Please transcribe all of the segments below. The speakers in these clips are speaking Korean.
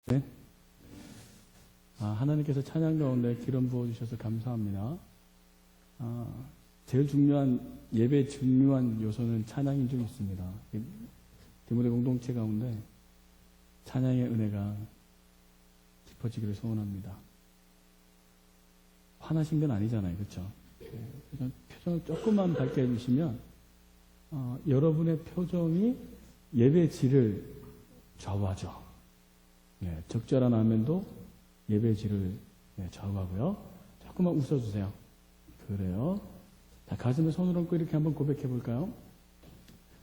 네? 하나님께서 찬양 가운데 기름 부어주셔서 감사합니다. 제일 중요한, 예배의 중요한 요소는 찬양인 줄 믿습니다. 디모데 공동체 가운데 찬양의 은혜가 깊어지기를 소원합니다. 화나신 건 아니잖아요. 그렇죠? 표정을 조금만 밝게 해주시면 여러분의 표정이 예배의 질을 좌우하죠. 적절한 아멘도 예배의 질을 좌우하고요. 조금만 웃어주세요. 그래요. 자, 가슴에 손을 얹고 이렇게 한번 고백해 볼까요?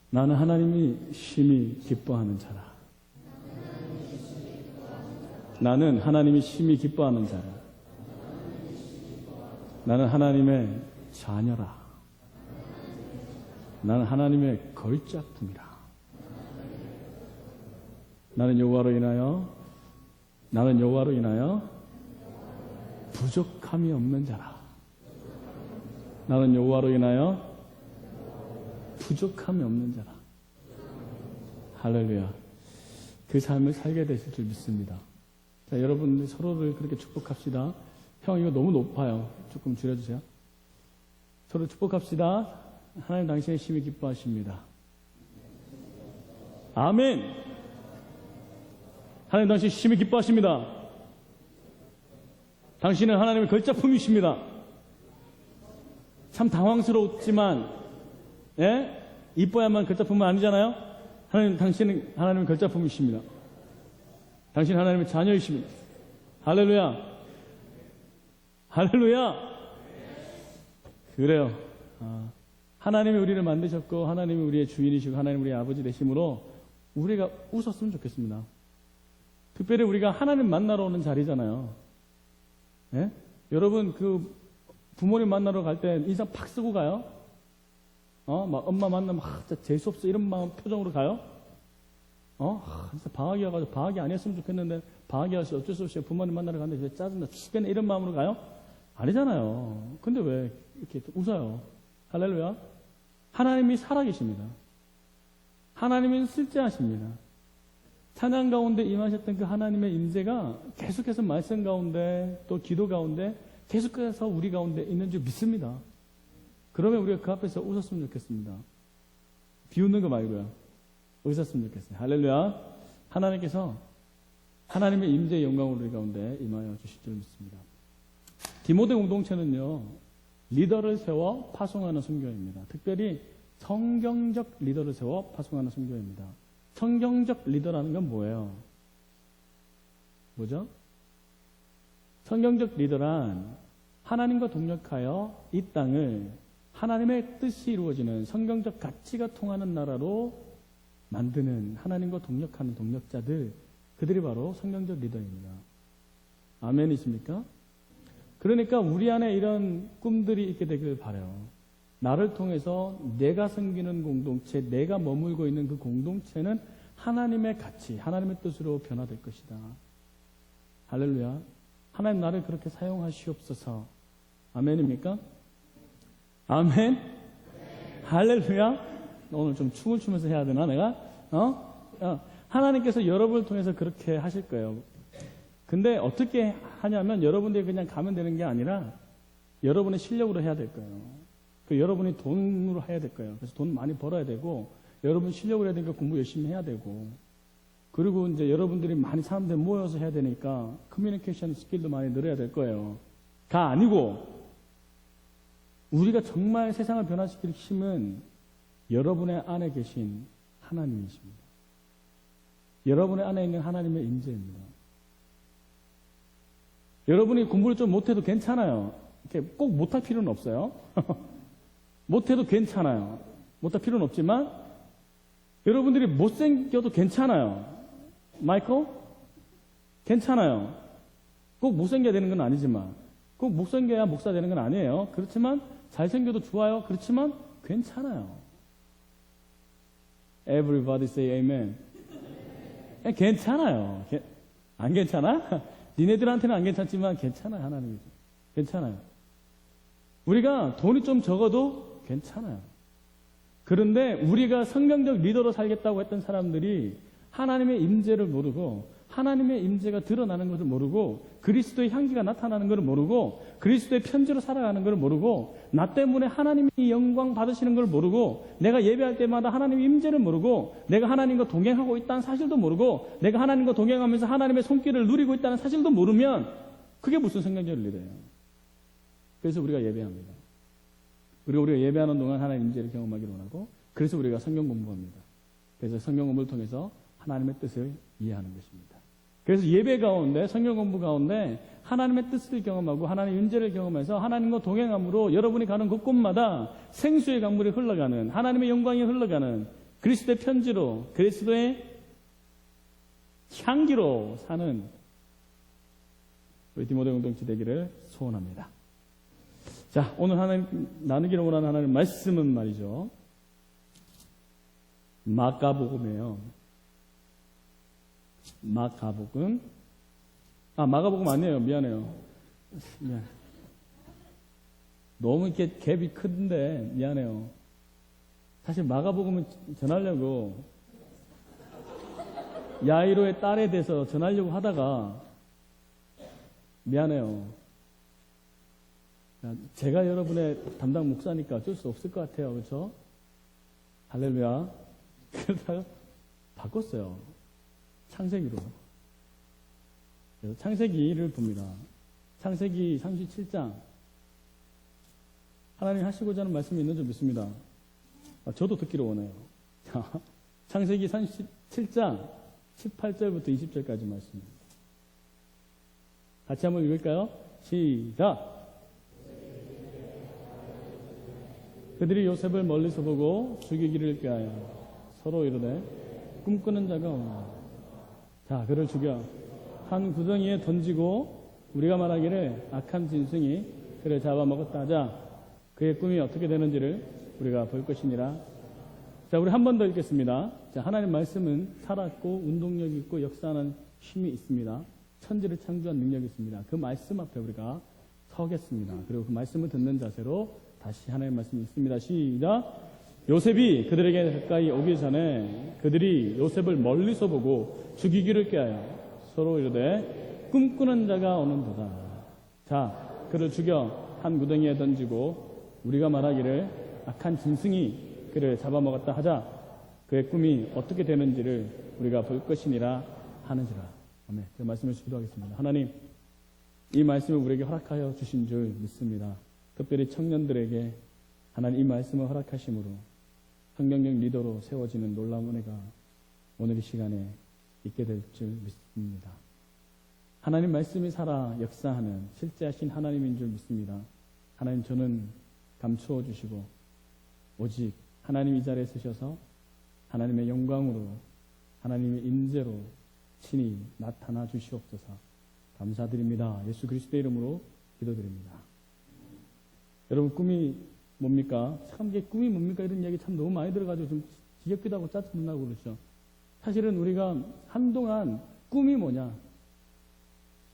나는 하나님이 심히 기뻐하는 자라. 나는 하나님이 심히 기뻐하는 자라. 나는 하나님의 자녀라. 나는 하나님의 걸작품이라. 나는 여호와로 인하여 부족함이 없는 자라. 나는 여호와로 인하여 부족함이 없는 자라. 할렐루야. 그 삶을 살게 되실 줄 믿습니다. 자, 여러분 서로를 그렇게 축복합시다. 형, 이거 너무 높아요. 조금 줄여주세요. 서로 축복합시다. 하나님 당신의 심히 기뻐하십니다. 아멘. 하나님 당신 심히 기뻐하십니다. 당신은 하나님의 걸작품이십니다. 참 당황스럽지만, 이뻐야만 걸작품은 아니잖아요. 당신은 하나님의 걸작품이십니다. 당신은 하나님의 자녀이십니다. 할렐루야. 할렐루야. 그래요. 하나님이 우리를 만드셨고 하나님이 우리의 주인이시고 하나님이 우리의 아버지 되심으로 우리가 웃었으면 좋겠습니다. 특별히 우리가 하나님 만나러 오는 자리잖아요. 여러분 그 부모님 만나러 갈 때 인상 팍 쓰고 가요? 막 엄마 만나면 진짜 재수없어 이런 마음 표정으로 가요? 진짜 방학이 와가지고 방학이 아니었으면 좋겠는데 방학이 와서 어쩔 수 없이 부모님 만나러 갔는데 진짜 짜증나 죽겠네 이런 마음으로 가요? 아니잖아요. 근데 왜 이렇게 웃어요? 할렐루야. 하나님이 살아계십니다. 하나님은 실제하십니다. 찬양 가운데 임하셨던 그 하나님의 임재가 계속해서 말씀 가운데 또 기도 가운데 계속해서 우리 가운데 있는 줄 믿습니다. 그러면 우리가 그 앞에서 웃었으면 좋겠습니다. 비웃는 거 말고요. 웃었으면 좋겠어요. 할렐루야. 하나님께서 하나님의 임재의 영광으로 우리 가운데 임하여 주실 줄 믿습니다. 디모데 공동체는요, 리더를 세워 파송하는 선교회입니다. 특별히 성경적 리더를 세워 파송하는 선교회입니다. 성경적 리더라는 건 뭐예요? 뭐죠? 성경적 리더란 하나님과 동력하여 이 땅을 하나님의 뜻이 이루어지는 성경적 가치가 통하는 나라로 만드는 하나님과 동력하는 동력자들, 그들이 바로 성경적 리더입니다. 아멘이십니까? 그러니까 우리 안에 이런 꿈들이 있게 되길 바라요. 나를 통해서 내가 섬기는 공동체, 내가 머물고 있는 그 공동체는 하나님의 가치, 하나님의 뜻으로 변화될 것이다. 할렐루야. 하나님 나를 그렇게 사용하시옵소서. 아멘입니까? 아멘? 네. 할렐루야. 오늘 좀 춤을 추면서 해야 되나 내가? 하나님께서 여러분을 통해서 그렇게 하실 거예요. 근데 어떻게 하냐면 여러분들이 그냥 가면 되는 게 아니라 여러분의 실력으로 해야 될 거예요. 여러분이 돈으로 해야 될 거예요. 그래서 돈 많이 벌어야 되고 여러분 실력으로 해야 되니까 공부 열심히 해야 되고 그리고 이제 여러분들이 많이 사람들 모여서 해야 되니까 커뮤니케이션 스킬도 많이 늘어야 될 거예요. 가 아니고 우리가 정말 세상을 변화시킬 힘은 여러분의 안에 계신 하나님이십니다. 여러분의 안에 있는 하나님의 임재입니다. 여러분이 공부를 좀 못해도 괜찮아요. 이렇게 꼭 못할 필요는 없어요. 못해도 괜찮아요. 못할 필요는 없지만 여러분들이 못생겨도 괜찮아요. 마이클? 괜찮아요. 꼭 못생겨야 되는 건 아니지만 꼭 못생겨야 목사 되는 건 아니에요. 그렇지만 잘생겨도 좋아요. 그렇지만 괜찮아요. Everybody say amen. 괜찮아요. 안 괜찮아? 니네들한테는 안 괜찮지만 괜찮아요. 하나님이 괜찮아요. 우리가 돈이 좀 적어도 괜찮아요. 그런데 우리가 성경적 리더로 살겠다고 했던 사람들이 하나님의 임재를 모르고 하나님의 임재가 드러나는 것을 모르고 그리스도의 향기가 나타나는 것을 모르고 그리스도의 편지로 살아가는 것을 모르고 나 때문에 하나님이 영광 받으시는 걸 모르고 내가 예배할 때마다 하나님의 임재를 모르고 내가 하나님과 동행하고 있다는 사실도 모르고 내가 하나님과 동행하면서 하나님의 손길을 누리고 있다는 사실도 모르면 그게 무슨 성경적 일이래요. 그래서 우리가 예배합니다. 우리가 예배하는 동안 하나님의 임재를 경험하기를 원하고 그래서 우리가 성경 공부합니다. 그래서 성경 공부를 통해서 하나님의 뜻을 이해하는 것입니다. 그래서 예배 가운데 성경 공부 가운데 하나님의 뜻을 경험하고 하나님의 임재를 경험해서 하나님과 동행함으로 여러분이 가는 곳곳마다 생수의 강물이 흘러가는 하나님의 영광이 흘러가는 그리스도의 편지로 그리스도의 향기로 사는 우리 디모데 공동체 되기를 소원합니다. 자, 오늘 하나님 나누기를 원하는 하나님의 말씀은 말이죠. 마가복음이에요. 마가복음 아니에요. 미안해요. 미안. 너무 이렇게 갭이 큰데 미안해요. 사실 마가복음은 전하려고 야이로의 딸에 대해서 전하려고 하다가 미안해요. 제가 여러분의 담당 목사니까 어쩔 수 없을 것 같아요. 그렇죠? 할렐루야. 그러다가 바꿨어요. 창세기로. 그래서 창세기를 봅니다. 창세기 37장. 하나님 하시고자 하는 말씀이 있는 줄 믿습니다. 저도 듣기를 원해요. 자, 창세기 37장 18절부터 20절까지 말씀입니다. 같이 한번 읽을까요? 시작! 그들이 요셉을 멀리서 보고 죽이기를 꾀하여 서로 이르되 꿈꾸는 자가 없나. 자, 그를 죽여 한 구덩이에 던지고 우리가 말하기를 악한 짐승이 그를 잡아먹었다 하자. 그의 꿈이 어떻게 되는지를 우리가 볼 것이니라. 자, 우리 한 번 더 읽겠습니다. 자, 하나님 말씀은 살았고 운동력이 있고 역사하는 힘이 있습니다. 천지를 창조한 능력이 있습니다. 그 말씀 앞에 우리가 서겠습니다. 그리고 그 말씀을 듣는 자세로 다시 하나님 말씀이 있습니다. 시작! 요셉이 그들에게 가까이 오기 전에 그들이 요셉을 멀리서 보고 죽이기를 꾀하여 서로 이르되 꿈꾸는 자가 오는도다. 자, 그를 죽여 한 구덩이에 던지고 우리가 말하기를 악한 짐승이 그를 잡아먹었다 하자. 그의 꿈이 어떻게 되는지를 우리가 볼 것이니라 하는지라. 아멘. 그 말씀을 기도하겠습니다. 하나님, 이 말씀을 우리에게 허락하여 주신 줄 믿습니다. 특별히 청년들에게 하나님 이 말씀을 허락하심으로 성경적 리더로 세워지는 놀라운 은혜가 오늘 이 시간에 있게 될 줄 믿습니다. 하나님 말씀이 살아 역사하는 실제하신 하나님인 줄 믿습니다. 하나님, 저는 감추어 주시고 오직 하나님 이 자리에 서셔서 하나님의 영광으로 하나님의 임재로 친히 나타나 주시옵소서. 감사드립니다. 예수 그리스도의 이름으로 기도드립니다. 여러분, 꿈이 뭡니까? 참 이게 꿈이 뭡니까? 이런 이야기 참 너무 많이 들어가지고 좀 지겹기도 하고 짜증나고 그렇죠. 사실은 우리가 한동안 꿈이 뭐냐?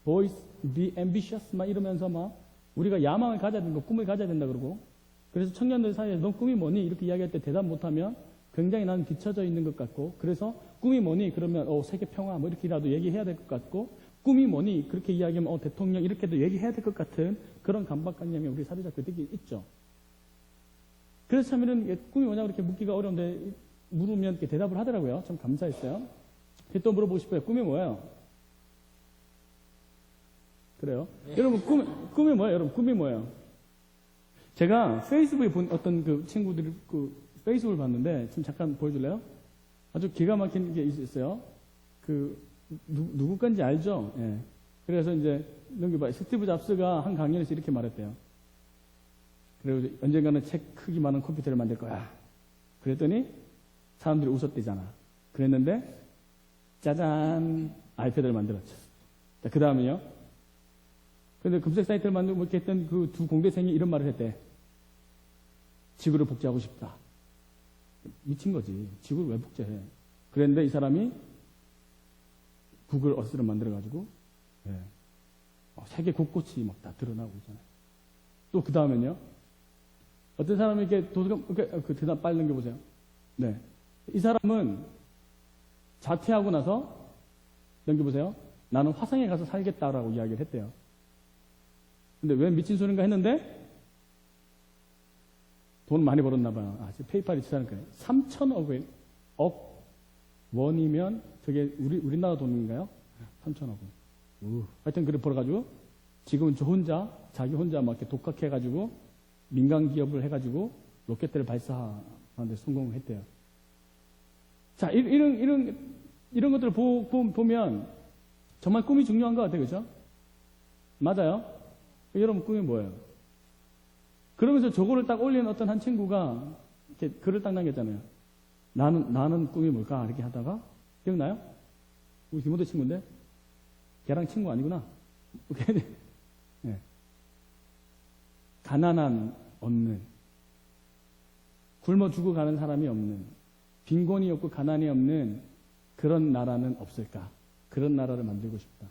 Boys, be ambitious 막 이러면서 막 우리가 야망을 가져야 된다, 꿈을 가져야 된다 그러고, 그래서 청년들 사이에 넌 꿈이 뭐니? 이렇게 이야기할 때 대답 못하면 굉장히 나는 뒤처져 있는 것 같고, 그래서 꿈이 뭐니? 그러면 세계 평화 뭐 이렇게라도 얘기해야 될 것 같고, 꿈이 뭐니? 그렇게 이야기하면 대통령 이렇게도 얘기해야 될 것 같은 그런 강박관념이 우리 사로잡게 되기 있죠. 그래서 참에는 꿈이 뭐냐고 이렇게 묻기가 어려운데 물으면 이렇게 대답을 하더라고요. 참 감사했어요. 또 물어보고 싶어요. 꿈이 뭐예요? 그래요? 네. 여러분, 꿈이 뭐예요? 여러분, 꿈이 뭐예요? 제가 페이스북에 본 어떤 그 친구들이 그 페이스북을 봤는데, 지금 잠깐 보여줄래요? 아주 기가 막힌 게 있어요. 누구 건지 알죠? 예. 그래서 이제, 넘겨봐요. 스티브 잡스가 한 강연에서 이렇게 말했대요. 그리고 언젠가는 책 크기 많은 컴퓨터를 만들 거야. 그랬더니 사람들이 웃었대잖아. 그랬는데 짜잔, 아이패드를 만들었죠. 자, 그 다음에요. 근데 검색 사이트를 만들고 이렇게 했던 그 두 공대생이 이런 말을 했대. 지구를 복제하고 싶다. 미친 거지. 지구를 왜 복제해? 그랬는데 이 사람이 구글 어스를 만들어가지고 세계 곳곳이 막 다 드러나고 있잖아요. 또 그 다음엔요. 어떤 사람이 이렇게 그 대답 빨리 넘겨보세요. 네. 이 사람은 자퇴하고 나서 넘겨보세요. 나는 화성에 가서 살겠다라고 이야기를 했대요. 근데 왜 미친 소린가 했는데 돈 많이 벌었나 봐요. 지금 페이팔이 치사할 거예요. 3천억 원이면 저게 우리나라 돈인가요? 3천억 원. 하여튼 그래 벌어가지고 지금은 자기 혼자 막 이렇게 독학해가지고 민간 기업을 해가지고 로켓들을 발사하는데 성공을 했대요. 자, 이런 것들을 보면 정말 꿈이 중요한 것 같아요. 그죠? 맞아요? 여러분 꿈이 뭐예요? 그러면서 저거를 딱 올린 어떤 한 친구가 이렇게 글을 딱 남겼잖아요. 나는 꿈이 뭘까? 이렇게 하다가 기억나요? 우리 디모데 친구인데 걔랑 친구 아니구나. 네. 가난한 없는 굶어 죽어가는 사람이 없는 빈곤이 없고 가난이 없는 그런 나라는 없을까? 그런 나라를 만들고 싶다.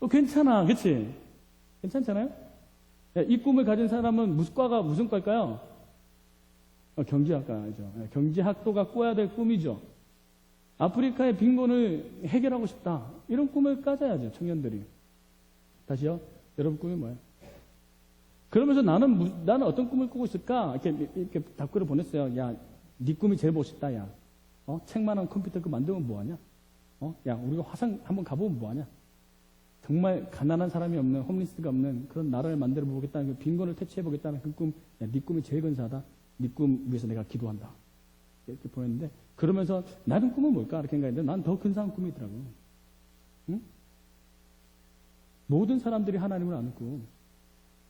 괜찮아, 그렇지? 괜찮잖아요? 이 꿈을 가진 사람은 무슨 과일까요? 경제학과죠. 경제학도가 꿔야 될 꿈이죠. 아프리카의 빈곤을 해결하고 싶다. 이런 꿈을 가져야죠, 청년들이. 다시요. 여러분 꿈이 뭐예요? 그러면서 나는 어떤 꿈을 꾸고 있을까? 이렇게 답글을 보냈어요. 야, 네 꿈이 제일 멋있다, 야. 책만한 컴퓨터 그 만들면 뭐하냐? 야, 우리가 화성 한번 가보면 뭐하냐? 정말 가난한 사람이 없는, 홈리스가 없는 그런 나라를 만들어 보겠다는 그 빈곤을 퇴치해 보겠다는 그 꿈, 야, 네 꿈이 제일 근사하다. 네 꿈 위해서 내가 기도한다. 이렇게 보냈는데, 그러면서 나는 꿈은 뭘까? 이렇게 생각했는데, 난 더 근사한 꿈이 있더라고. 응? 모든 사람들이 하나님을 아는 꿈.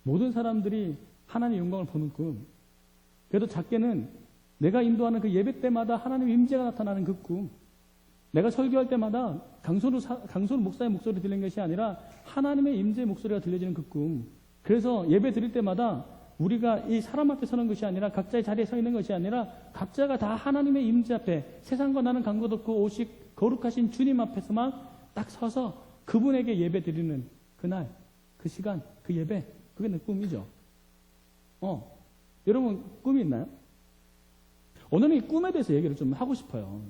모든 사람들이 하나님의 영광을 보는 꿈. 그래도 작게는 내가 인도하는 그 예배 때마다 하나님의 임재가 나타나는 그 꿈. 내가 설교할 때마다 강소루 목사의 목소리 들리는 것이 아니라 하나님의 임재의 목소리가 들려지는 그 꿈. 그래서 예배 드릴 때마다 우리가 이 사람 앞에 서는 것이 아니라 각자의 자리에 서 있는 것이 아니라 각자가 다 하나님의 임재 앞에 세상과 나는 관계도 없고 오직 거룩하신 주님 앞에서만 딱 서서 그분에게 예배 드리는 그날, 그 시간, 그 예배, 그게 내 꿈이죠. 여러분 꿈이 있나요? 오늘은 이 꿈에 대해서 얘기를 좀 하고 싶어요.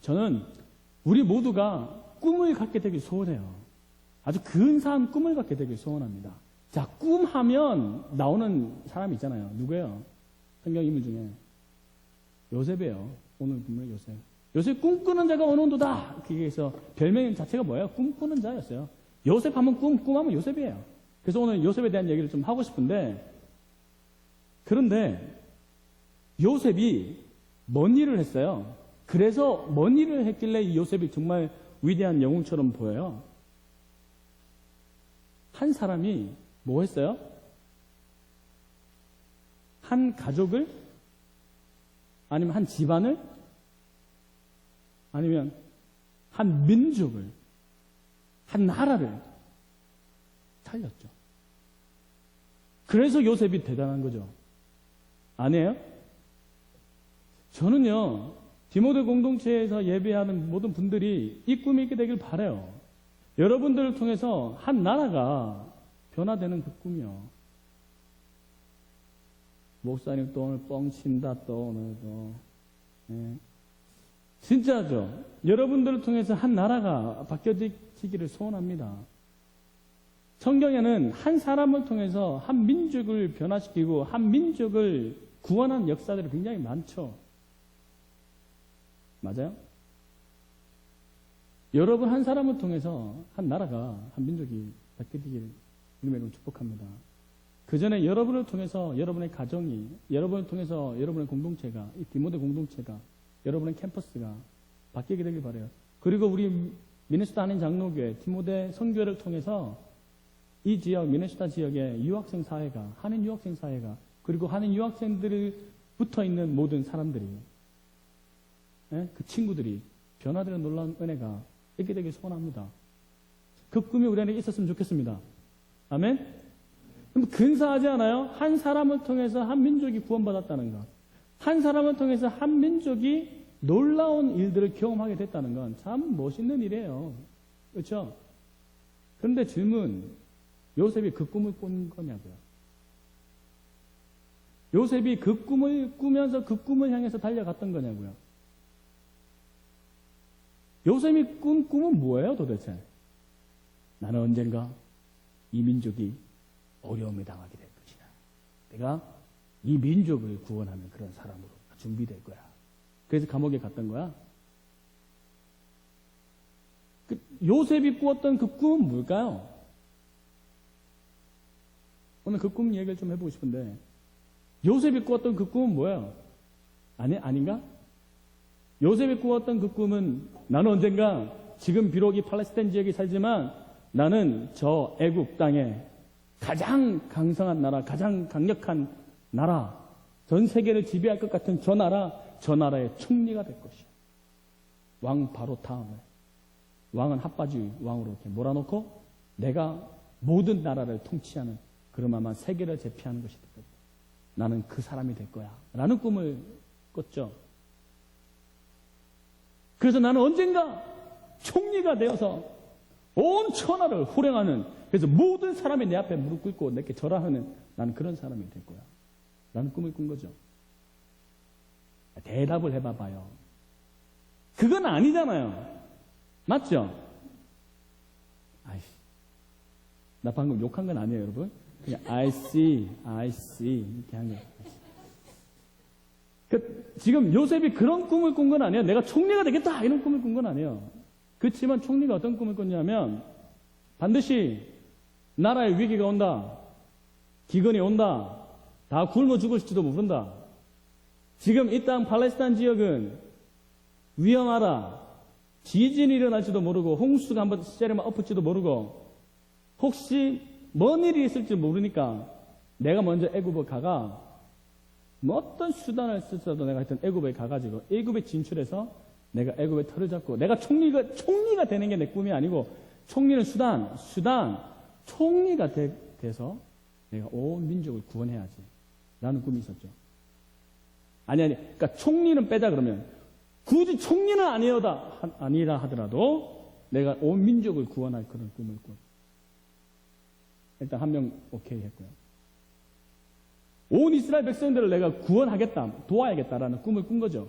저는 우리 모두가 꿈을 갖게 되길 소원해요. 아주 근사한 꿈을 갖게 되길 소원합니다. 자, 꿈하면 나오는 사람이 있잖아요. 누구예요? 성경 인물 중에 요셉이에요. 오늘 보면 요셉. 요셉 꿈꾸는 자가 어느 정도다. 그래서 별명 자체가 뭐예요? 꿈꾸는 자였어요. 요셉 하면 꿈하면 요셉이에요. 그래서 오늘 요셉에 대한 얘기를 좀 하고 싶은데, 그런데 요셉이 뭔 일을 했어요? 그래서 뭔 일을 했길래 이 요셉이 정말 위대한 영웅처럼 보여요? 한 사람이 뭐 했어요? 한 가족을? 아니면 한 집안을? 아니면 한 민족을? 한 나라를 살렸죠. 그래서 요셉이 대단한 거죠. 아니에요? 저는요, 디모데 공동체에서 예배하는 모든 분들이 이 꿈이 있게 되길 바라요. 여러분들을 통해서 한 나라가 변화되는 그 꿈이요. 목사님 또 오늘 뻥친다, 또 오늘 또. 네. 진짜죠. 여러분들을 통해서 한 나라가 바뀌어지기를 소원합니다. 성경에는 한 사람을 통해서 한 민족을 변화시키고 한 민족을 구원한 역사들이 굉장히 많죠. 맞아요? 여러분 한 사람을 통해서 한 나라가, 한 민족이 바뀌기를 주님의 축복합니다. 그 전에 여러분을 통해서 여러분의 가정이, 여러분을 통해서 여러분의 공동체가, 이 디모데 공동체가, 여러분의 캠퍼스가 바뀌게 되길 바라요. 그리고 우리 미네소타 한인 장로교회, 디모데 선교회를 통해서 이 지역, 미네소타 지역의 유학생 사회가, 한인 유학생 사회가, 그리고 한인 유학생들이 붙어 있는 모든 사람들이, 그 친구들이 변화되는 놀라운 은혜가 있게 되길 소원합니다. 그 꿈이 우리 안에 있었으면 좋겠습니다. 아멘? 그럼 근사하지 않아요? 한 사람을 통해서 한 민족이 구원받았다는 것. 한 사람을 통해서 한 민족이 놀라운 일들을 경험하게 됐다는 건 참 멋있는 일이에요. 그렇죠? 그런데 질문, 요셉이 그 꿈을 꾼 거냐고요? 요셉이 그 꿈을 꾸면서 그 꿈을 향해서 달려갔던 거냐고요? 요셉이 꾼 꿈은 뭐예요 도대체? 나는 언젠가 이 민족이 어려움에 당하게 될 것이다. 내가 이 민족을 구원하는 그런 사람으로 준비될 거야. 그래서 감옥에 갔던 거야. 요셉이 꾸었던 그 꿈은 뭘까요? 오늘 그 꿈 얘기를 좀 해보고 싶은데, 요셉이 꾸었던 그 꿈은 뭐예요? 아닌가? 요셉이 꾸었던 그 꿈은 나는 언젠가 지금 비록 이 팔레스타인 지역에 살지만 나는 저 애굽 땅에 가장 강성한 나라, 가장 강력한 나라, 전 세계를 지배할 것 같은 저 나라의 총리가 될 것이야. 왕 바로 다음에 왕은 핫바지 왕으로 이렇게 몰아놓고 내가 모든 나라를 통치하는 그러면 세계를 제패하는 것이 될 거야. 나는 그 사람이 될 거야. 라는 꿈을 꿨죠. 그래서 나는 언젠가 총리가 되어서 온 천하를 호령하는, 그래서 모든 사람이 내 앞에 무릎 꿇고 내게 절하는 나는 그런 사람이 될 거야. 라는 꿈을 꾼 거죠. 대답을 해봐봐요. 그건 아니잖아요. 맞죠? 아이씨. 나 방금 욕한 건 아니에요, 여러분. 그냥 I see 이렇게 한 거예요. 지금 요셉이 그런 꿈을 꾼 건 아니에요. 내가 총리가 되겠다 이런 꿈을 꾼 건 아니에요. 그렇지만 총리가 어떤 꿈을 꿨냐면 반드시 나라에 위기가 온다, 기근이 온다, 다 굶어 죽을지도 모른다. 지금 이 땅 팔레스타인 지역은 위험하다. 지진이 일어날지도 모르고 홍수가 한번 시절에만 엎을지도 모르고 혹시 뭔 일이 있을지 모르니까 내가 먼저 애굽에 가가 뭐 어떤 수단을 쓰더라도 내가 하여튼 애굽에 가가지고 애굽에 진출해서 내가 애굽의 털을 잡고 내가 총리가 되는 게 내 꿈이 아니고 총리는 수단 총리가 돼서 내가 온 민족을 구원해야지 라는 꿈이 있었죠. 그러니까 총리는 빼자 그러면 굳이 총리는 아니라 하더라도 내가 온 민족을 구원할 그런 꿈을 꿨. 일단 한 명 오케이 했고요. 온 이스라엘 백성들을 내가 구원하겠다, 도와야겠다라는 꿈을 꾼 거죠.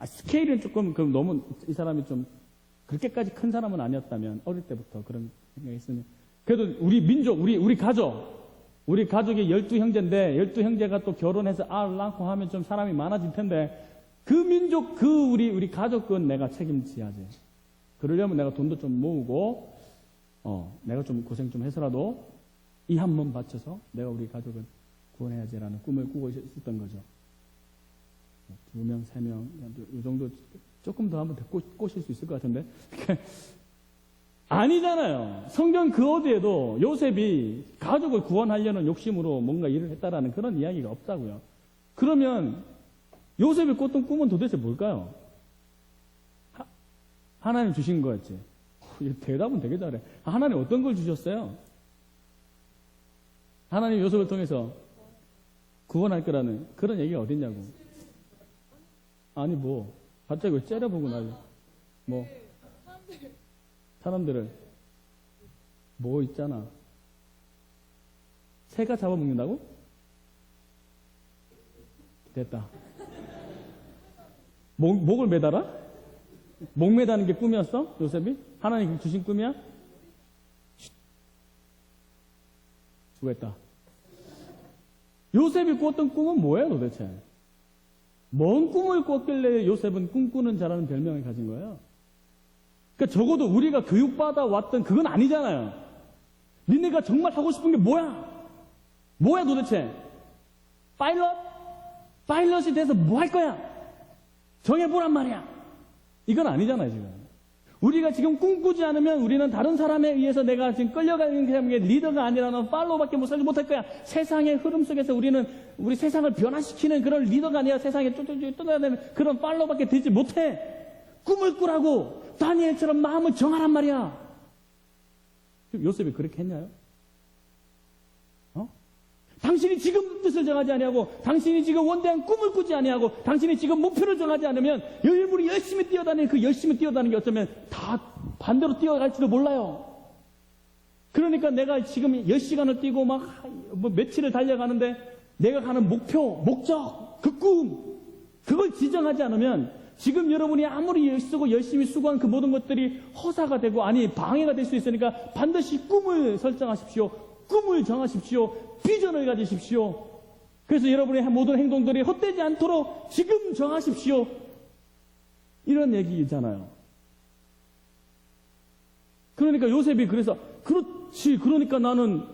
스케일은 조금 너무 이 사람이 좀 그렇게까지 큰 사람은 아니었다면 어릴 때부터 그런 생각이 있으면 그래도 우리 민족, 우리 가족이 12형제인데 12형제가 또 결혼해서 아를 낳고 하면 좀 사람이 많아질 텐데 그 민족, 우리 가족은 내가 책임져야지. 그러려면 내가 돈도 좀 모으고 내가 좀 고생 좀 해서라도 이 한 몸 바쳐서 내가 우리 가족을 구원해야지라는 꿈을 꾸고 있었던 거죠. 2명, 3명, 이 정도 조금 더 하면 꼬실 수 있을 것 같은데. 아니잖아요. 성경 그 어디에도 요셉이 가족을 구원하려는 욕심으로 뭔가 일을 했다라는 그런 이야기가 없다고요. 그러면 요셉이 꿨던 꿈은 도대체 뭘까요? 하나님 주신 거였지. 대답은 되게 잘해. 하나님 어떤 걸 주셨어요? 하나님 요셉을 통해서 구원할 거라는 그런 얘기가 어딨냐고. 아니 갑자기 왜 째려보고 난리. 사람들을 있잖아. 새가 잡아먹는다고? 됐다. 목을 매달아? 목 매다는 게 꿈이었어? 요셉이? 하나님 주신 꿈이야? 수고했다. 요셉이 꾸었던 꿈은 뭐예요 도대체? 뭔 꿈을 꿨길래 요셉은 꿈꾸는 자라는 별명을 가진 거예요? 그러니까 적어도 우리가 교육받아 왔던 그건 아니잖아요. 니네가 정말 하고 싶은 게 뭐야? 뭐야 도대체? 파일럿이 돼서 뭐 할 거야? 정해보란 말이야. 이건 아니잖아요 지금. 우리가 지금 꿈꾸지 않으면 우리는 다른 사람에 의해서 내가 지금 끌려가는 게 리더가 아니라는 팔로우밖에 살지 못할 거야. 세상의 흐름 속에서 우리 세상을 변화시키는 그런 리더가 아니라 세상에 쫓아야 되는 그런 팔로우밖에 되지 못해. 꿈을 꾸라고 다니엘처럼 마음을 정하란 말이야. 요셉이 그렇게 했나요? 당신이 지금 뜻을 정하지 아니하고 당신이 지금 원대한 꿈을 꾸지 아니하고 당신이 지금 목표를 정하지 않으면 일부러 열심히 뛰어다니는 그 열심히 뛰어다니는 게 어쩌면 다 반대로 뛰어갈지도 몰라요. 그러니까 내가 지금 10시간을 뛰고 며칠을 달려가는데 내가 가는 목표, 목적, 그 꿈 그걸 지정하지 않으면 지금 여러분이 아무리 쓰고 열심히 수고한 그 모든 것들이 허사가 되고, 아니 방해가 될 수 있으니까 반드시 꿈을 설정하십시오. 꿈을 정하십시오. 비전을 가지십시오. 그래서 여러분의 모든 행동들이 헛되지 않도록 지금 정하십시오. 이런 얘기잖아요. 그러니까 요셉이 그래서, 그렇지, 그러니까 나는,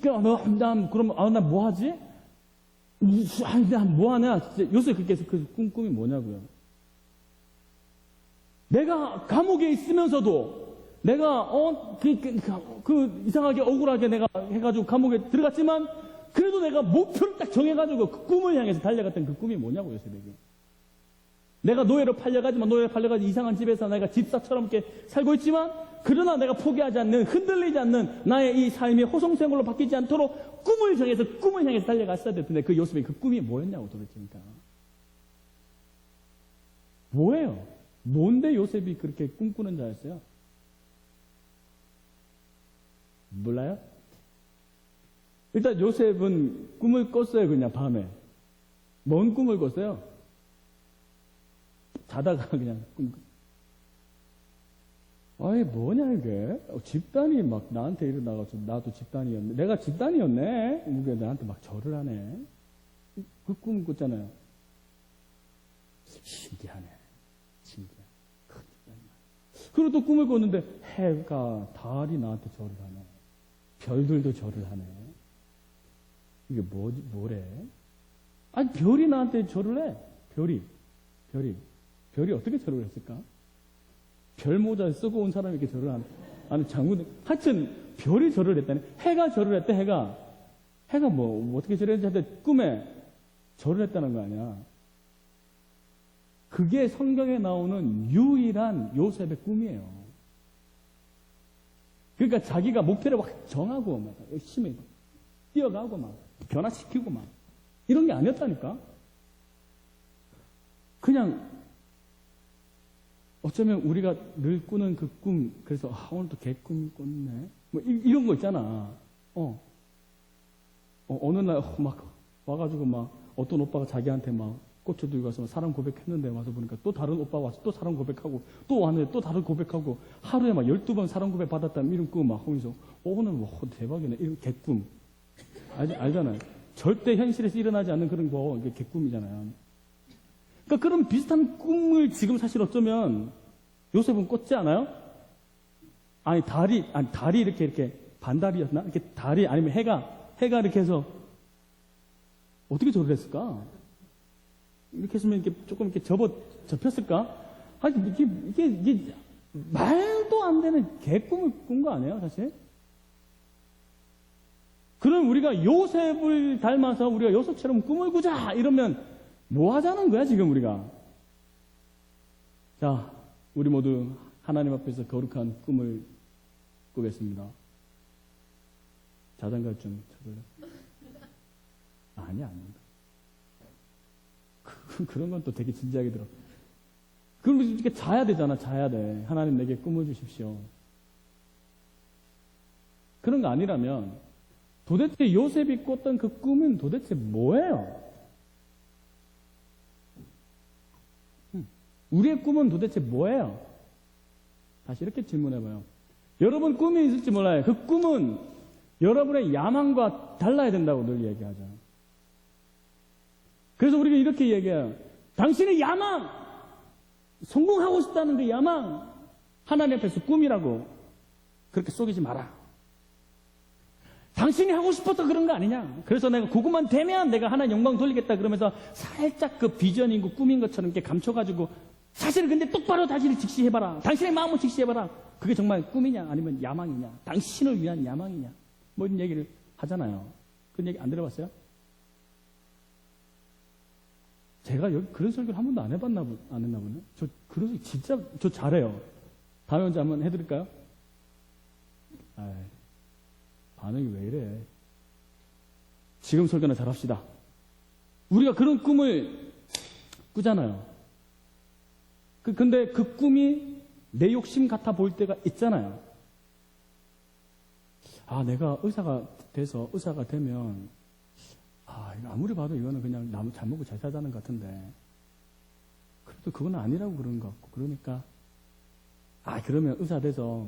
그럼, 난 뭐 하지? 난 뭐 하냐? 요셉이 그렇게 해서 그 꿈이 뭐냐고요. 내가 감옥에 있으면서도, 내가, 이상하게 억울하게 내가 해가지고 감옥에 들어갔지만, 그래도 내가 목표를 딱 정해가지고 그 꿈을 향해서 달려갔던 그 꿈이 뭐냐고, 요셉에게. 내가 노예로 팔려가지고 이상한 집에서 내가 집사처럼 이렇게 살고 있지만, 그러나 내가 포기하지 않는, 흔들리지 않는 나의 이 삶이 호송생활로 바뀌지 않도록 꿈을 정해서 꿈을 향해서 달려갔어야 될 텐데, 그 요셉의 그 꿈이 뭐였냐고 도대체. 그러니까. 뭐예요? 뭔데 요셉이 그렇게 꿈꾸는 자였어요? 몰라요? 일단 요셉은 꿈을 꿨어요. 그냥 밤에. 뭔 꿈을 꿨어요? 자다가 그냥 꿈. 아이 뭐냐 이게. 집단이 막 나한테 일어나가지고 나도 집단이었네. 내가 집단이었네. 이게 나한테 막 절을 하네. 그 꿈을 꿨잖아요. 신기하네. 신기해. 큰 집단이야. 그리고 또 꿈을 꿨는데 해가 달이 나한테 절을 하네. 별들도 절을 하네. 이게 뭐래? 아니 별이 나한테 절을 해. 별이 어떻게 절을 했을까? 별 모자 쓰고 온 사람이 이렇게 절을 아니 장군, 하여튼 별이 절을 했다니. 해가 절을 했대. 해가 뭐 어떻게 절했는지 하여튼 꿈에 절을 했다는 거 아니야. 그게 성경에 나오는 유일한 요셉의 꿈이에요. 그러니까 자기가 목표를 막 정하고 막 열심히 뛰어가고 막 변화시키고 막 이런 게 아니었다니까. 그냥 어쩌면 우리가 늘 꾸는 그 꿈, 그래서 오늘도 개꿈 꿨네. 뭐 이런 거 있잖아. 어느 날 막 와가지고 막 어떤 오빠가 자기한테 막 꽃을 들고 가서 사랑 고백했는데 와서 보니까 또 다른 오빠가 와서 또 사랑 고백하고 또 왔는데 또 다른 고백하고 하루에 막 12번 사랑 고백 받았다는 이런 꿈 막 하면서 오늘 뭐 대박이네. 이런 개꿈. 알잖아요. 절대 현실에서 일어나지 않는 그런 거, 이게 개꿈이잖아요. 그러니까 그런 비슷한 꿈을 지금 사실 어쩌면 요셉은 꿨지 않아요? 아니 달이 이렇게 반달이었나? 이렇게 달이 아니면 해가 이렇게 해서 어떻게 절을 했을까? 이렇게 했으면 이렇게 조금 이렇게 접혔을까? 아니 이게 말도 안 되는 개꿈을 꾼 거 아니에요, 사실? 그럼 우리가 요셉을 닮아서 우리가 요셉처럼 꿈을 꾸자 이러면 뭐 하자는 거야, 지금 우리가? 자, 우리 모두 하나님 앞에서 거룩한 꿈을 꾸겠습니다. 자장가 좀 쳐볼래? 아니야. 그런 건 또 되게 진지하게 들어. 그럼 이렇게 자야 되잖아, 자야 돼. 하나님 내게 꿈을 주십시오. 그런 거 아니라면 도대체 요셉이 꿨던 그 꿈은 도대체 뭐예요? 우리의 꿈은 도대체 뭐예요? 다시 이렇게 질문해봐요. 여러분 꿈이 있을지 몰라요. 그 꿈은 여러분의 야망과 달라야 된다고 늘 얘기하죠. 그래서 우리가 이렇게 얘기해요. 당신의 야망! 성공하고 싶다는 그 야망! 하나님 앞에서 꿈이라고 그렇게 속이지 마라. 당신이 하고 싶어서 그런 거 아니냐. 그래서 내가 그것만 되면 내가 하나님 영광 돌리겠다 그러면서 살짝 그 비전이고 꿈인 것처럼 이렇게 감춰가지고 사실은 근데 똑바로 다시를 직시해봐라. 당신의 마음을 직시해봐라. 그게 정말 꿈이냐 아니면 야망이냐. 당신을 위한 야망이냐. 뭐 이런 얘기를 하잖아요. 그런 얘기 안 들어봤어요? 제가 여기 그런 설교를 한 번도 안 했나 보네. 저 그런 설교 진짜 저 잘해요. 다음에 언제 한번 해드릴까요? 반응이 왜 이래. 지금 설교나 잘합시다. 우리가 그런 꿈을 꾸잖아요. 근데 그 꿈이 내 욕심 같아 보일 때가 있잖아요. 내가 의사가 되면, 이거 아무리 봐도 이거는 그냥 나무 잘 먹고 잘 사자는 것 같은데. 그럼 또 그건 아니라고 그러는 것 같고. 그러니까, 그러면 의사 돼서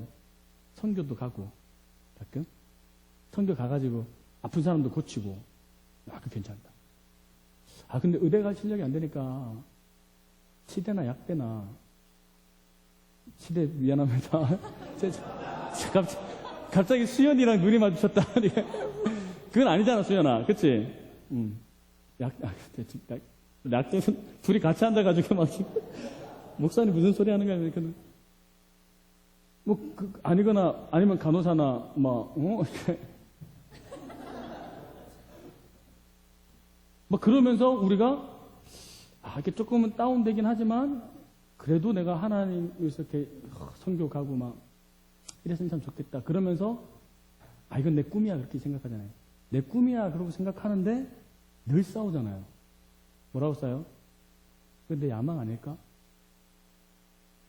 선교도 가고, 가끔. 선교 가가지고 아픈 사람도 고치고, 그 괜찮다. 근데 의대 갈 실력이 안 되니까, 치대나 약대나, 치대 미안합니다. 갑자기 수연이랑 눈이 마주쳤다. 그건 아니잖아, 수연아. 그치? 약대는 둘이 같이 앉아가지고 막, 목사님 무슨 소리 하는 거야, 이렇게. 아니거나, 아니면 간호사나, 그러면서 우리가, 이렇게 조금은 다운되긴 하지만, 그래도 내가 하나님께서 이렇게 선교 가고 이랬으면 참 좋겠다. 그러면서, 이건 내 꿈이야. 그렇게 생각하잖아요. 내 꿈이야. 그러고 생각하는데, 늘 싸우잖아요. 뭐라고 싸요? 내 야망 아닐까?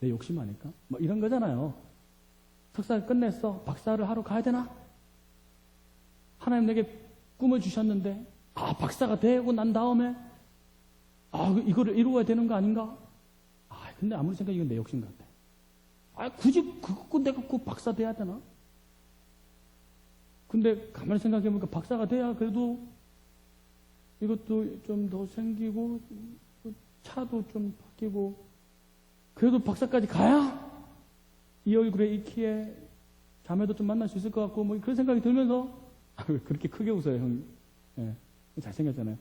내 욕심 아닐까? 이런 거잖아요. 석사를 끝냈어. 박사를 하러 가야 되나? 하나님 내게 꿈을 주셨는데, 박사가 되고 난 다음에, 이거를 이루어야 되는 거 아닌가? 근데 아무리 생각해도 이건 내 욕심 같아. 굳이 내가 꼭 박사 돼야 되나? 근데 가만히 생각해보니까 박사가 돼야 그래도 이것도 좀 더 생기고, 차도 좀 바뀌고, 그래도 박사까지 가야 이 얼굴에 이 키에 자매도 좀 만날 수 있을 것 같고, 그런 생각이 들면서, 왜 그렇게 크게 웃어요, 형? 예, 잘생겼잖아요.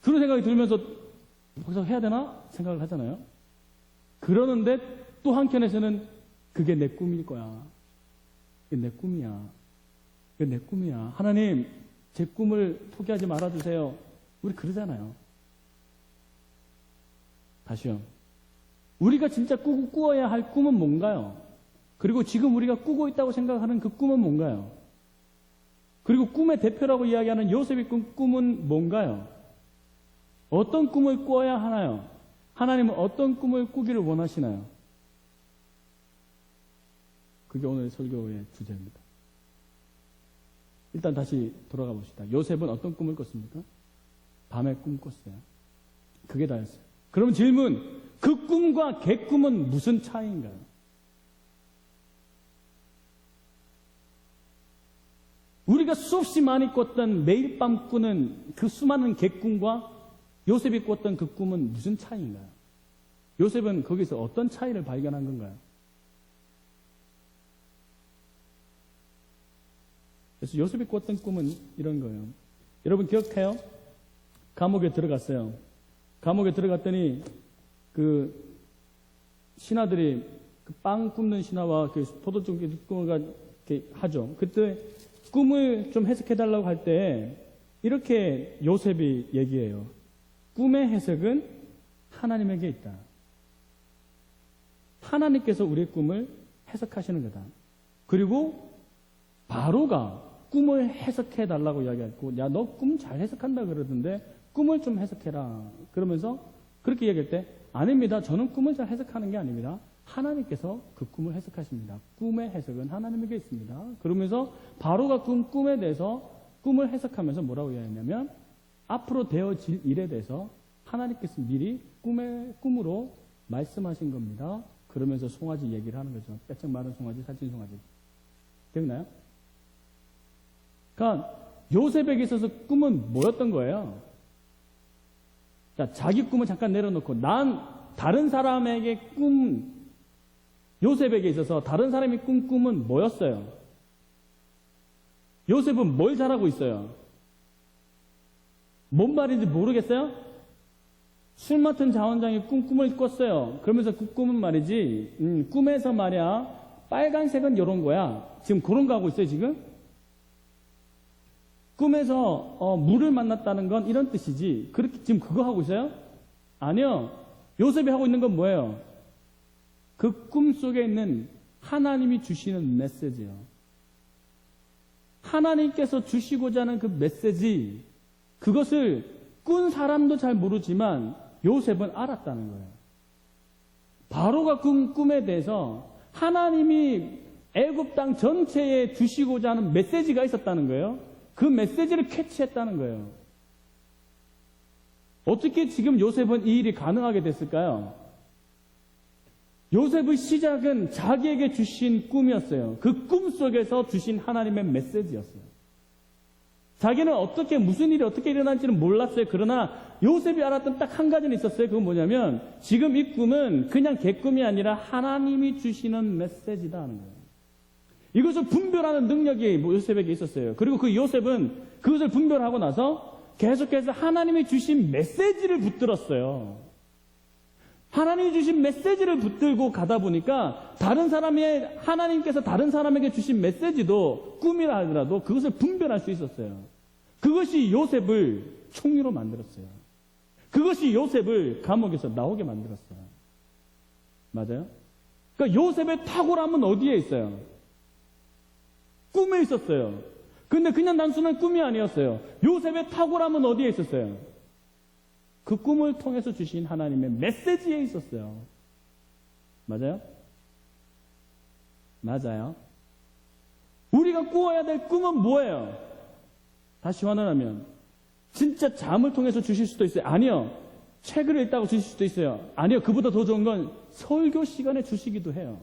그런 생각이 들면서 박사 해야 되나? 생각을 하잖아요. 그러는데 또 한켠에서는 그게 내 꿈일 거야. 그게 내 꿈이야. 그게 내 꿈이야. 하나님, 제 꿈을 포기하지 말아주세요. 우리 그러잖아요. 다시요. 우리가 진짜 꾸어야 할 꿈은 뭔가요? 그리고 지금 우리가 꾸고 있다고 생각하는 그 꿈은 뭔가요? 그리고 꿈의 대표라고 이야기하는 요셉의 꿈은 뭔가요? 어떤 꿈을 꾸어야 하나요? 하나님은 어떤 꿈을 꾸기를 원하시나요? 그게 오늘 설교의 주제입니다. 일단 다시 돌아가 봅시다. 요셉은 어떤 꿈을 꿨습니까? 밤에 꿈 꿨어요. 그게 다였어요. 그럼 질문, 그 꿈과 개꿈은 무슨 차이인가요? 우리가 수없이 많이 꿨던 매일 밤 꾸는 그 수많은 개꿈과 요셉이 꿨던 그 꿈은 무슨 차이인가요? 요셉은 거기서 어떤 차이를 발견한 건가요? 그래서 요셉이 꿨던 꿈은 이런 거예요. 여러분 기억해요? 감옥에 들어갔어요. 감옥에 들어갔더니 그 신하들이 그 빵 굽는 신하와 그 포도주 꿈을 이렇게 하죠. 그때 꿈을 좀 해석해달라고 할 때 이렇게 요셉이 얘기해요. 꿈의 해석은 하나님에게 있다. 하나님께서 우리의 꿈을 해석하시는 거다. 그리고 바로가 꿈을 해석해달라고 이야기했고, 야, 너 꿈 잘 해석한다 그러던데 꿈을 좀 해석해라. 그러면서 그렇게 얘기할 때, 아닙니다. 저는 꿈을 잘 해석하는 게 아닙니다. 하나님께서 그 꿈을 해석하십니다. 꿈의 해석은 하나님에게 있습니다. 그러면서 바로가 꿈에 대해서 꿈을 해석하면서 뭐라고 이야기했냐면, 앞으로 되어질 일에 대해서 하나님께서 미리 꿈으로 말씀하신 겁니다. 그러면서 송아지 얘기를 하는 거죠. 빼쩍 마른 송아지, 살찐 송아지. 기억나요? 그러니까 요셉에게 있어서 꿈은 뭐였던 거예요? 자, 자기 꿈을 잠깐 내려놓고 난 다른 사람에게 요셉에게 있어서 다른 사람이 꿈은 뭐였어요? 요셉은 뭘 잘하고 있어요? 뭔 말인지 모르겠어요? 술 맡은 자원장이 꿈을 꿨어요. 그러면서 그 꿈은 말이지, 꿈에서 말이야, 빨간색은 이런 거야. 지금 그런 거 하고 있어요, 지금? 꿈에서 물을 만났다는 건 이런 뜻이지. 그렇게 지금 그거 하고 있어요? 아니요. 요셉이 하고 있는 건 뭐예요? 그 꿈 속에 있는 하나님이 주시는 메시지요. 하나님께서 주시고자 하는 그 메시지, 그것을 꾼 사람도 잘 모르지만 요셉은 알았다는 거예요. 바로가 꿈에 대해서 하나님이 애굽 땅 전체에 주시고자 하는 메시지가 있었다는 거예요. 그 메시지를 캐치했다는 거예요. 어떻게 지금 요셉은 이 일이 가능하게 됐을까요? 요셉의 시작은 자기에게 주신 꿈이었어요. 그 꿈 속에서 주신 하나님의 메시지였어요. 자기는 어떻게, 무슨 일이 어떻게 일어날지는 몰랐어요. 그러나 요셉이 알았던 딱 한 가지는 있었어요. 그건 뭐냐면 지금 이 꿈은 그냥 개꿈이 아니라 하나님이 주시는 메시지다 하는 거예요. 이것을 분별하는 능력이 요셉에게 있었어요. 그리고 그 요셉은 그것을 분별하고 나서 계속해서 하나님이 주신 메시지를 붙들었어요. 하나님이 주신 메시지를 붙들고 가다 보니까 하나님께서 다른 사람에게 주신 메시지도 꿈이라 하더라도 그것을 분별할 수 있었어요. 그것이 요셉을 총리로 만들었어요. 그것이 요셉을 감옥에서 나오게 만들었어요. 맞아요? 그러니까 요셉의 탁월함은 어디에 있어요? 꿈에 있었어요. 근데 그냥 단순한 꿈이 아니었어요. 요셉의 탁월함은 어디에 있었어요? 그 꿈을 통해서 주신 하나님의 메시지에 있었어요. 맞아요? 맞아요. 우리가 꾸어야 될 꿈은 뭐예요? 다시 환원하면 진짜 잠을 통해서 주실 수도 있어요. 아니요. 책을 읽다고 주실 수도 있어요. 아니요. 그보다 더 좋은 건 설교 시간에 주시기도 해요.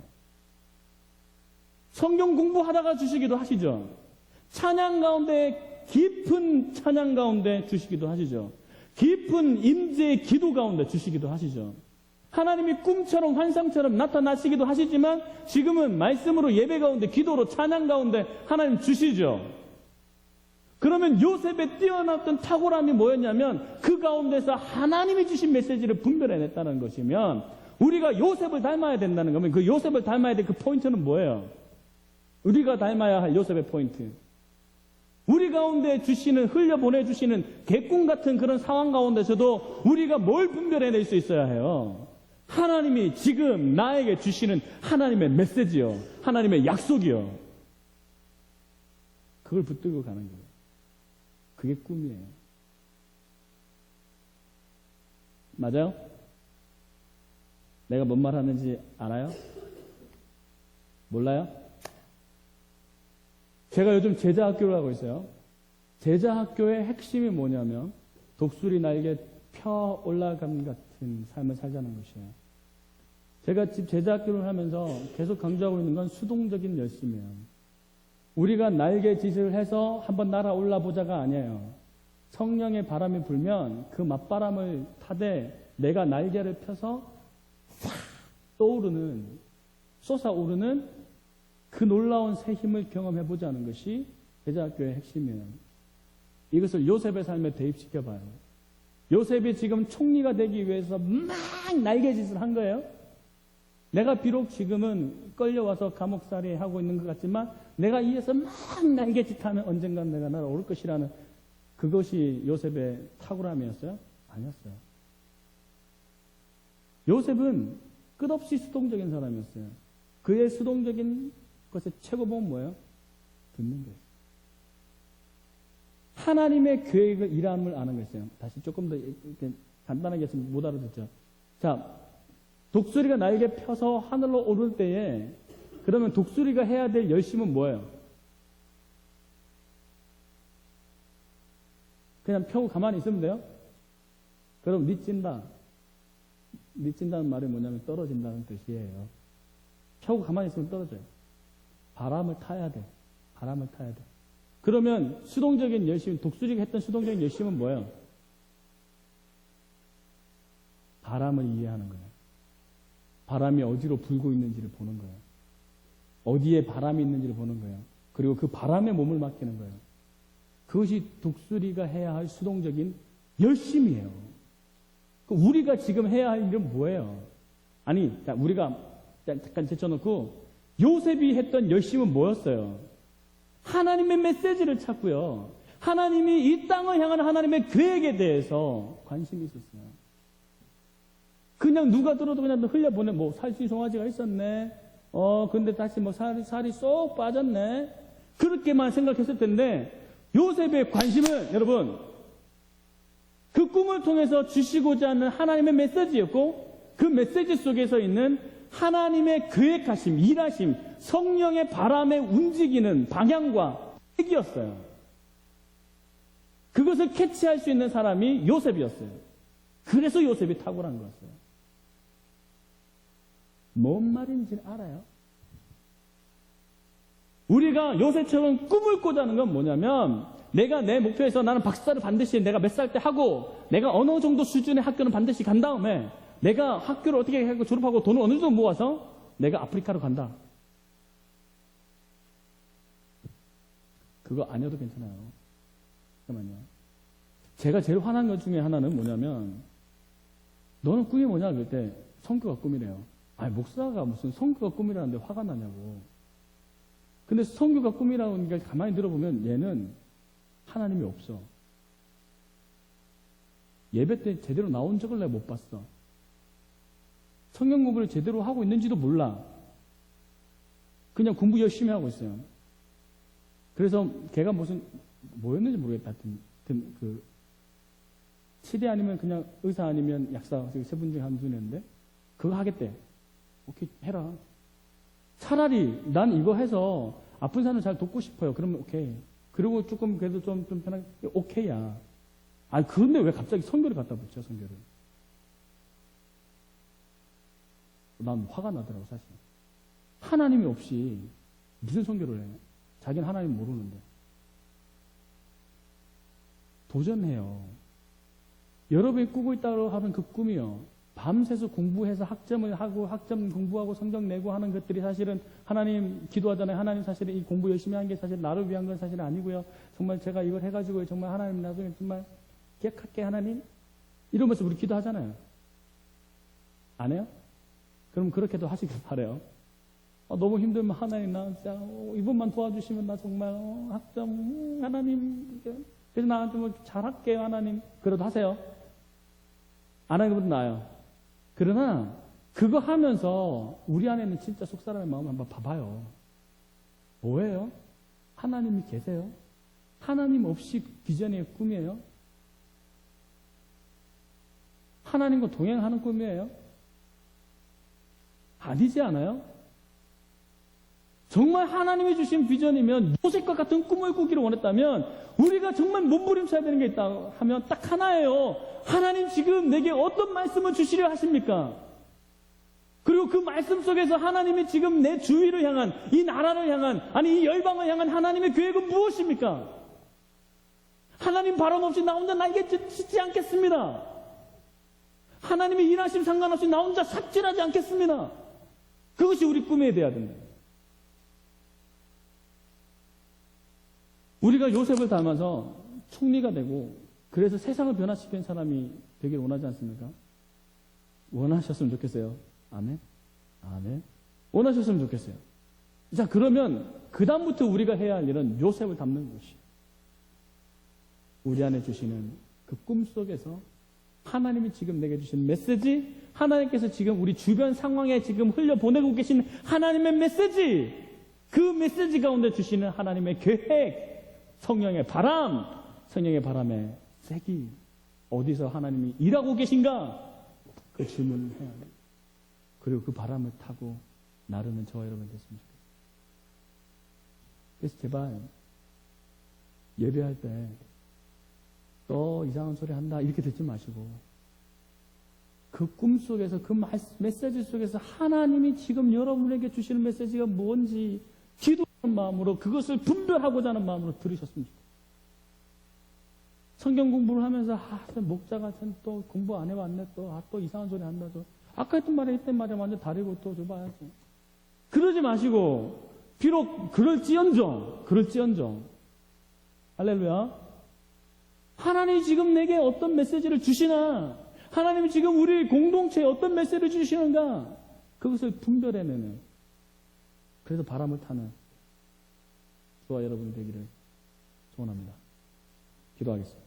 성경 공부하다가 주시기도 하시죠. 찬양 가운데, 깊은 찬양 가운데 주시기도 하시죠. 깊은 임재의 기도 가운데 주시기도 하시죠. 하나님이 꿈처럼 환상처럼 나타나시기도 하시지만 지금은 말씀으로 예배 가운데, 기도로, 찬양 가운데 하나님 주시죠. 그러면 요셉의 뛰어났던 탁월함이 뭐였냐면 그 가운데서 하나님이 주신 메시지를 분별해냈다는 것이면 우리가 요셉을 닮아야 된다는 거면 그 요셉을 닮아야 될 그 포인트는 뭐예요? 우리가 닮아야 할 요셉의 포인트. 우리 가운데 흘려보내주시는 개꿈 같은 그런 상황 가운데서도 우리가 뭘 분별해낼 수 있어야 해요? 하나님이 지금 나에게 주시는 하나님의 메시지요. 하나님의 약속이요. 그걸 붙들고 가는 거예요. 그게 꿈이에요. 맞아요? 내가 뭔 말 하는지 알아요? 몰라요? 제가 요즘 제자학교를 하고 있어요. 제자학교의 핵심이 뭐냐면 독수리 날개 펴 올라감 같은 삶을 살자는 것이에요. 제가 지금 제자학교를 하면서 계속 강조하고 있는 건 수동적인 열심이에요. 우리가 날개짓을 해서 한번 날아올라 보자가 아니에요. 성령의 바람이 불면 그 맞바람을 타되 내가 날개를 펴서 싹 솟아오르는 그 놀라운 새 힘을 경험해보자는 것이 제자학교의 핵심이에요. 이것을 요셉의 삶에 대입시켜봐요. 요셉이 지금 총리가 되기 위해서 막 날개짓을 한 거예요. 내가 비록 지금은 끌려와서 감옥살이 하고 있는 것 같지만 내가 이에서 막 날개짓하면 언젠간 내가 날아올 것이라는 그것이 요셉의 탁월함이었어요? 아니었어요. 요셉은 끝없이 수동적인 사람이었어요. 그의 수동적인 것의 최고봉은 뭐예요? 듣는 거예요. 하나님의 계획을 일함을 아는 거였어요. 다시 조금 더 이렇게 간단하게 했으면 못 알아듣죠. 자, 독수리가 날개 펴서 하늘로 오를 때에 그러면 독수리가 해야 될 열심은 뭐예요? 그냥 펴고 가만히 있으면 돼요? 그럼 니찐다. 니찐다는 말이 뭐냐면 떨어진다는 뜻이에요. 펴고 가만히 있으면 떨어져요. 바람을 타야 돼. 바람을 타야 돼. 그러면 수동적인 열심, 독수리가 했던 수동적인 열심은 뭐예요? 바람을 이해하는 거예요. 바람이 어디로 불고 있는지를 보는 거예요. 어디에 바람이 있는지를 보는 거예요. 그리고 그 바람에 몸을 맡기는 거예요. 그것이 독수리가 해야 할 수동적인 열심이에요. 우리가 지금 해야 할 일은 뭐예요? 아니, 우리가 잠깐 제쳐놓고 요셉이 했던 열심은 뭐였어요? 하나님의 메시지를 찾고요. 하나님이 이 땅을 향한 하나님의 계획에 대해서 관심이 있었어요. 그냥 누가 들어도 그냥 흘려보내. 살수 송아지가 있었네. 근데 다시 살이 쏙 빠졌네. 그렇게만 생각했을 텐데 요셉의 관심은 여러분 그 꿈을 통해서 주시고자 하는 하나님의 메시지였고 그 메시지 속에서 있는 하나님의 계획하심, 일하심, 성령의 바람에 움직이는 방향과 핵이었어요. 그것을 캐치할 수 있는 사람이 요셉이었어요. 그래서 요셉이 탁월한 거였어요. 뭔 말인지 알아요? 우리가 요셉처럼 꿈을 꾸자는 건 뭐냐면, 내가 내 목표에서 나는 박사를 반드시 내가 몇 살 때 하고, 내가 어느 정도 수준의 학교는 반드시 간 다음에, 내가 학교를 어떻게 하고 졸업하고 돈을 어느 정도 모아서 내가 아프리카로 간다. 그거 아니어도 괜찮아요. 잠깐만요. 제가 제일 화난 것 중에 하나는 뭐냐면, 너는 꿈이 뭐냐 그럴 때 선교가 꿈이래요. 아니, 목사가 무슨 선교가 꿈이라는데 화가 나냐고. 근데 선교가 꿈이라고 하니까 가만히 들어보면 얘는 하나님이 없어. 예배 때 제대로 나온 적을 내가 못 봤어. 성경 공부를 제대로 하고 있는지도 몰라. 그냥 공부 열심히 하고 있어요. 그래서 걔가 뭐였는지 모르겠다. 하여튼 치대 아니면 그냥 의사 아니면 약사, 세 분 중에 한 분이었는데, 그거 하겠대. 오케이, 해라. 차라리 난 이거 해서 아픈 사람을 잘 돕고 싶어요. 그러면 오케이. 그리고 조금 그래도 좀 편하게, 오케이야. 아니, 그런데 왜 갑자기 선교를 갖다 붙여, 선교를. 난 화가 나더라고, 사실. 하나님이 없이 무슨 선교를 해? 자기는 하나님 모르는데. 도전해요. 여러분이 꾸고 있다고 하는 그 꿈이요. 밤새서 공부해서 학점을 하고 학점 공부하고 성적 내고 하는 것들이 사실은 하나님 기도하잖아요. 하나님 사실은 이 공부 열심히 한 게 사실 나를 위한 건 사실 아니고요. 정말 제가 이걸 해가지고 정말 하나님 나중에 정말 기억할게 하나님 이러면서 우리 기도하잖아요. 안 해요? 그럼 그렇게도 하시길 바래요. 너무 힘들면 하나님 나 진짜 이분만 도와주시면 나 정말 학점 하나님 그래서 나 좀 잘할게요 하나님. 그래도 하세요. 안 하는 것보다 나아요. 그러나 그거 하면서 우리 안에는 진짜 속사람의 마음 한번 봐봐요. 뭐예요? 하나님이 계세요? 하나님 없이 비전의 꿈이에요? 하나님과 동행하는 꿈이에요? 아니지 않아요? 정말 하나님이 주신 비전이면 요셉과 같은 꿈을 꾸기를 원했다면 우리가 정말 몸부림쳐야 되는 게 있다 하면 딱 하나예요. 하나님 지금 내게 어떤 말씀을 주시려 하십니까? 그리고 그 말씀 속에서 하나님이 지금 내 주위를 향한 이 나라를 향한 아니 이 열방을 향한 하나님의 계획은 무엇입니까? 하나님 바람 없이 나 혼자 날개 짓지 않겠습니다. 하나님의 일하심 상관없이 나 혼자 삽질하지 않겠습니다. 그것이 우리 꿈에 돼야 된다. 우리가 요셉을 닮아서 총리가 되고 그래서 세상을 변화시키는 사람이 되길 원하지 않습니까? 원하셨으면 좋겠어요. 아멘? 아멘? 원하셨으면 좋겠어요. 자, 그러면 그 다음부터 우리가 해야 할 일은 요셉을 닮는 것이 우리 안에 주시는 그 꿈속에서 하나님이 지금 내게 주신 메시지, 하나님께서 지금 우리 주변 상황에 지금 흘려보내고 계신 하나님의 메시지, 그 메시지 가운데 주시는 하나님의 계획, 성령의 바람, 성령의 바람의 세기, 어디서 하나님이 일하고 계신가? 그 질문을 해야 돼요. 그리고 그 바람을 타고 나르는 저와 여러분 됐으면 좋겠어요. 그래서 제발 예배할 때 또 이상한 소리 한다 이렇게 듣지 마시고 그 꿈속에서 그 메시지 속에서 하나님이 지금 여러분에게 주시는 메시지가 뭔지 기도하는 마음으로 그것을 분별하고자 하는 마음으로 들으셨으면 좋겠어요. 성경 공부를 하면서 목자가 또 공부 안 해왔네 또 이상한 소리 한다 아까 했던 말에 했던 말에 완전 다르고 또 줘봐야지. 그러지 마시고 비록 그럴지언정 할렐루야. 하나님이 지금 내게 어떤 메시지를 주시나, 하나님이 지금 우리 공동체에 어떤 메시지를 주시는가, 그것을 분별해내는, 그래서 바람을 타는 저와 여러분이 되기를 소원합니다. 기도하겠습니다.